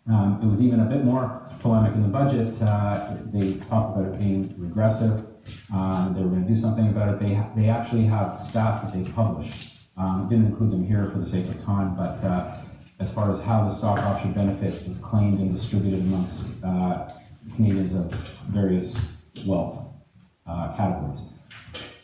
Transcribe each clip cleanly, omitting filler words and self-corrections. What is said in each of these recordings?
It was even a bit more polemic in the budget. They talked about it being regressive. They were going to do something about it. They actually have stats that they published. Didn't include them here for the sake of time, but as far as how the stock option benefit was claimed and distributed amongst Canadians of various wealth categories.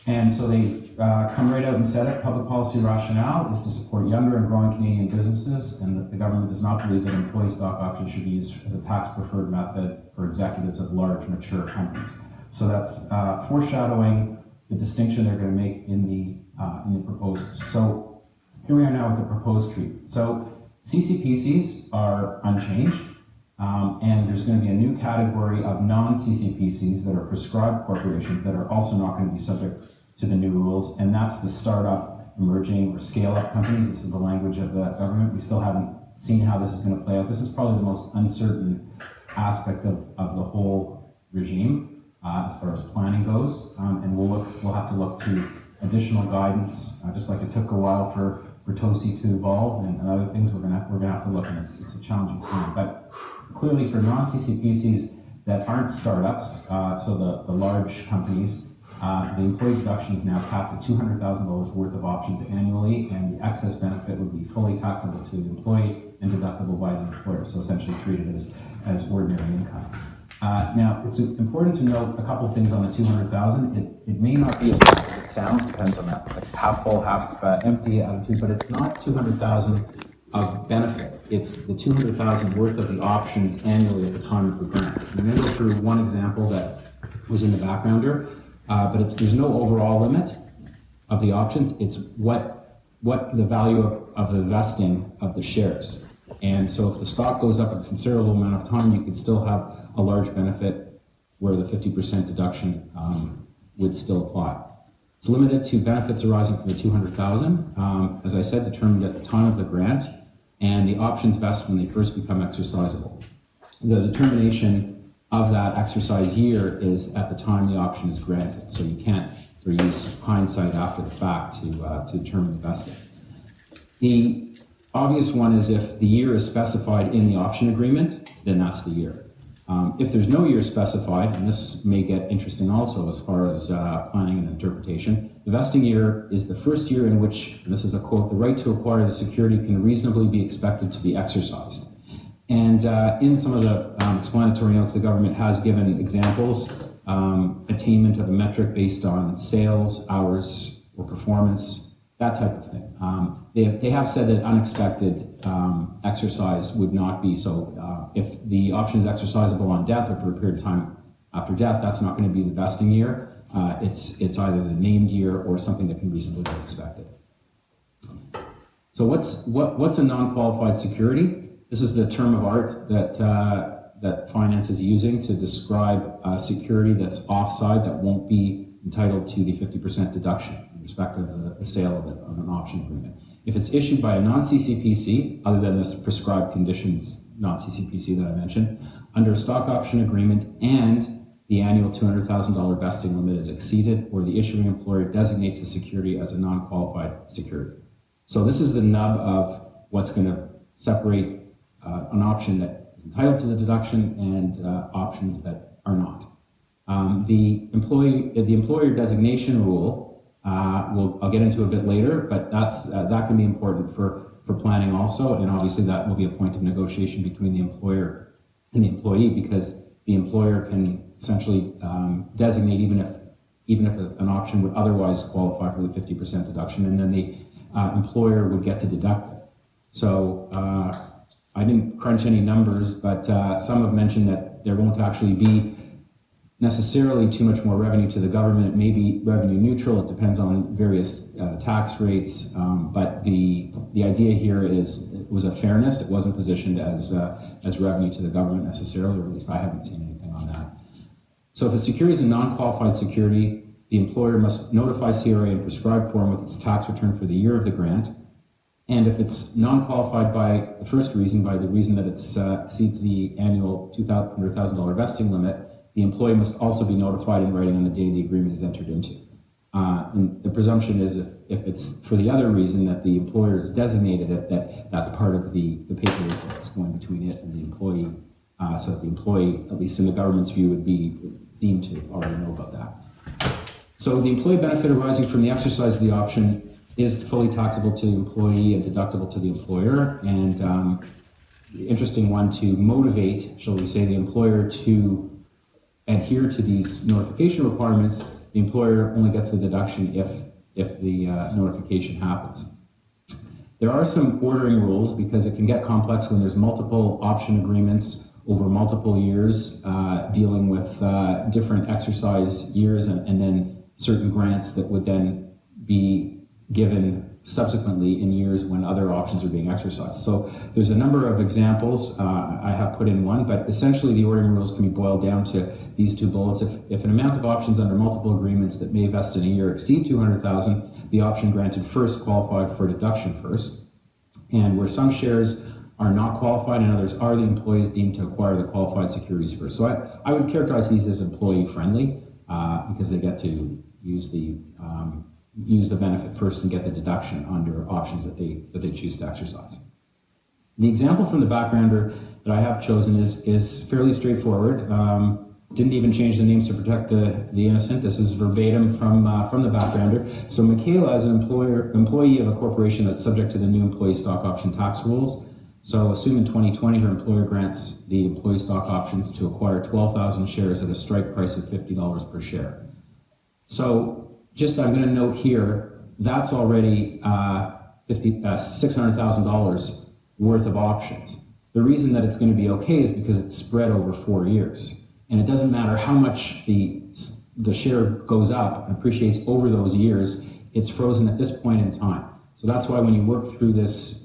And so they come right out and said it. Public policy rationale is to support younger and growing Canadian businesses, and that the government does not believe that employee stock options should be used as a tax-preferred method for executives of large, mature companies. So that's foreshadowing the distinction they're going to make in the proposals. So here we are now with the proposed treatment. So CCPCs are unchanged, and there's going to be a new category of non-CCPCs that are prescribed corporations that are also not going to be subject to the new rules, and that's the startup, emerging, or scale-up companies. This is the language of the government. We still haven't seen how this is going to play out. This is probably the most uncertain aspect of the whole regime as far as planning goes, and we'll have to look to additional guidance, just like it took a while for TOSI to evolve and other things. We're gonna have to look at it. It's a challenging time, but clearly for non-CCPCs that aren't startups, so the large companies, the employee deduction is now capped at $200,000 worth of options annually, and the excess benefit would be fully taxable to the employee and deductible by the employer, so essentially treated as ordinary income. Now, it's important to note a couple things on the $200,000. It may not be as bad as it sounds, depends on that, like half full, half empty attitude, but it's not $200,000 of benefit. It's the $200,000 worth of the options annually at the time of the grant. I'm going to go through one example that was in the backgrounder, but there's no overall limit of the options. It's what the value of the vesting of the shares. And so if the stock goes up a considerable amount of time, you could still have a large benefit where the 50% deduction would still apply. It's limited to benefits arising from the $200,000, as I said, determined at the time of the grant, and the options vest when they first become exercisable. The determination of that exercise year is at the time the option is granted, so you can't sort of use hindsight after the fact to determine the vesting. The obvious one is if the year is specified in the option agreement, then that's the year. If there's no year specified, and this may get interesting also as far as planning and interpretation, the vesting year is the first year in which, and this is a quote, the right to acquire the security can reasonably be expected to be exercised. And in some of the explanatory notes, the government has given examples, attainment of a metric based on sales, hours, or performance, that type of thing. They have said that unexpected exercise would not be, so if the option is exercisable on death or for a period of time after death, that's not going to be the vesting year. It's either the named year or something that can reasonably be expected. So what's a non-qualified security? This is the term of art that finance is using to describe security that's offside, that won't be entitled to the 50% deduction in respect of the sale of an option agreement. If it's issued by a non-CCPC, other than this prescribed conditions non-CCPC that I mentioned, under a stock option agreement and the annual $200,000 vesting limit is exceeded, or the issuing employer designates the security as a non-qualified security. So this is the nub of what's going to separate an option that is entitled to the deduction and options that are not. The employer designation rule, I'll get into a bit later, but that can be important for planning also, and obviously that will be a point of negotiation between the employer and the employee, because the employer can essentially designate even if an option would otherwise qualify for the 50% deduction, and then the employer would get to deduct it. So I didn't crunch any numbers, but some have mentioned that there won't actually be necessarily too much more revenue to the government. It may be revenue neutral. It depends on various tax rates. But the idea here was a fairness. It wasn't positioned as revenue to the government necessarily, or at least I haven't seen anything on that. So if a security is a non-qualified security, the employer must notify CRA in prescribed form with its tax return for the year of the grant. And if it's non-qualified by the first reason, by the reason that it exceeds the annual $200,000 vesting limit, the employee must also be notified in writing on the day the agreement is entered into. And the presumption is if it's for the other reason that the employer has designated it, that's part of the paperwork that's going between it and the employee. so that the employee, at least in the government's view, would be deemed to already know about that. So the employee benefit arising from the exercise of the option is fully taxable to the employee and deductible to the employer. And the interesting one to motivate, shall we say, the employer to adhere to these notification requirements, the employer only gets the deduction if the notification happens. There are some ordering rules because it can get complex when there's multiple option agreements over multiple years dealing with different exercise years and then certain grants that would then be given subsequently in years when other options are being exercised. So there's a number of examples. I have put in one, but essentially the ordering rules can be boiled down to these two bullets. If an amount of options under multiple agreements that may vest in a year exceed 200,000, the option granted first qualified for deduction first. And where some shares are not qualified and others are, the employees deemed to acquire the qualified securities first. So I would characterize these as employee friendly because they get to use the benefit first and get the deduction under options that they choose to exercise. The example from the backgrounder that I have chosen is fairly straightforward. Didn't even change the names to protect the innocent. This is verbatim from the backgrounder. So Michaela is an employee of a corporation that's subject to the new employee stock option tax rules. So assume in 2020 her employer grants the employee stock options to acquire 12,000 shares at a strike price of $50 per share. So just I'm going to note here, that's already $600,000 worth of options. The reason that it's going to be okay is because it's spread over 4 years. And it doesn't matter how much the share goes up and appreciates over those years, it's frozen at this point in time. So that's why when you work through this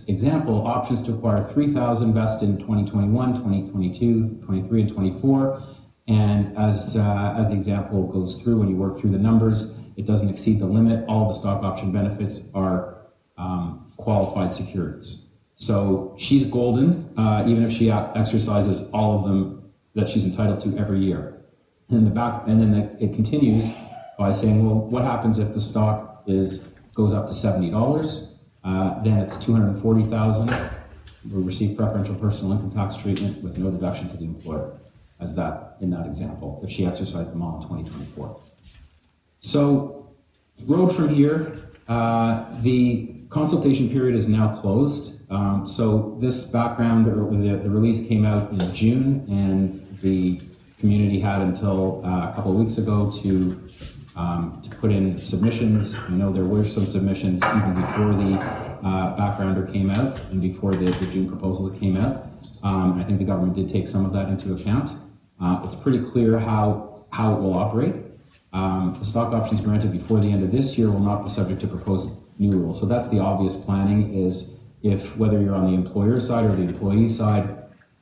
example, options to acquire 3,000 vest in 2021, 2022, 23, and 24. And as the example goes through, when you work through the numbers, it doesn't exceed the limit. All the stock option benefits are qualified securities. So she's golden, even if she exercises all of them that she's entitled to every year. And then it continues by saying, well, what happens if the stock goes up to $70? Then it's $240,000. Will receive preferential personal income tax treatment with no deduction to the employer, as that in that example, if she exercised them all in 2024. So, road from here, the consultation period is now closed. So this background, or the release came out in June, and the community had until a couple of weeks ago to put in submissions. I know there were some submissions even before the backgrounder came out and before the June proposal that came out. I think the government did take some of that into account. It's pretty clear how it will operate. The stock options granted before the end of this year will not be subject to proposed new rules. So that's the obvious planning, is if whether you're on the employer side or the employee side,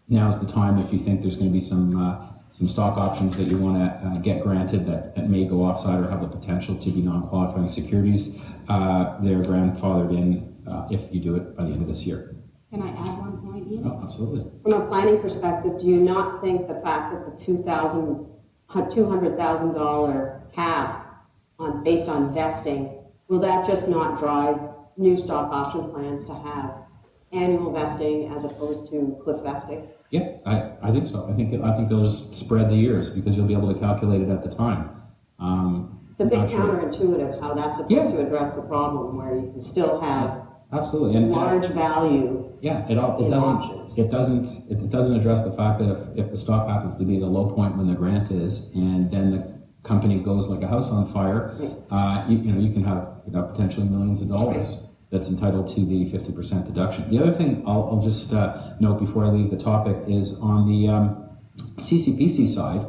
now's the time if you think there's going to be some stock options that you want to get granted that may go offside or have the potential to be non-qualifying securities, they're grandfathered in if you do it by the end of this year. Can I add one point, Ian? Oh, absolutely. From a planning perspective, do you not think the fact that the $200,000 cap based on vesting, will that just not drive new stock option plans to have annual vesting as opposed to cliff vesting? Yeah, I think so. I think they'll just spread the years because you'll be able to calculate it at the time. It's a bit counterintuitive how that's supposed to address the problem, where you can still have absolutely and large value. Yeah, it doesn't address the fact that if the stock happens to be the low point when the grant is, and then the company goes like a house on fire, you can have potentially millions of dollars that's entitled to the 50% deduction. The other thing I'll just note before I leave the topic is on the CCPC side,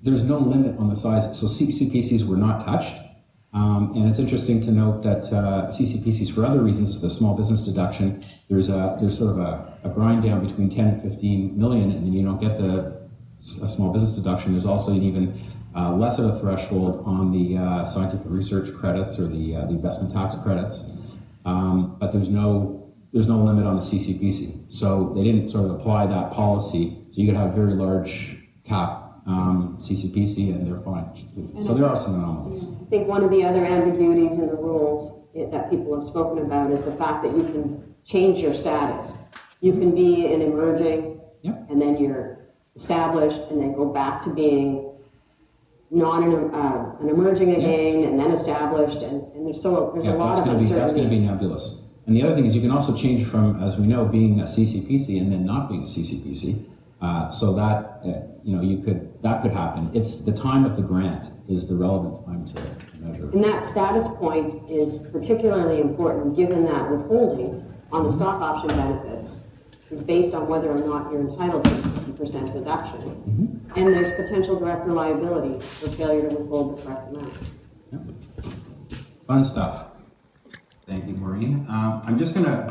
there's no limit on the size. So CCPCs were not touched. And it's interesting to note that CCPCs, for other reasons, the small business deduction, there's sort of a grind down between 10 and 15 million, and then you don't get a small business deduction. There's also an even less of a threshold on the scientific research credits or the investment tax credits, but there's no limit on the CCPC. So they didn't sort of apply that policy. So you could have very large cap CCPC and they're fine. So there are some anomalies. I think one of the other ambiguities in the rules that people have spoken about is the fact that you can change your status. You can be an emerging, and year established and then go back to being an emerging again and then established, and there's a lot of uncertainty. That's going to be nebulous. And the other thing is you can also change from, as we know, being a CCPC and then not being a CCPC. So that, that could happen. It's the time of the grant is the relevant time to measure. And that status point is particularly important given that withholding on the stock option benefits is based on whether or not you're entitled to 50% deduction. Mm-hmm. And there's potential director liability for failure to withhold the correct amount. Yep. Fun stuff. Thank you, Maureen. I'm just going to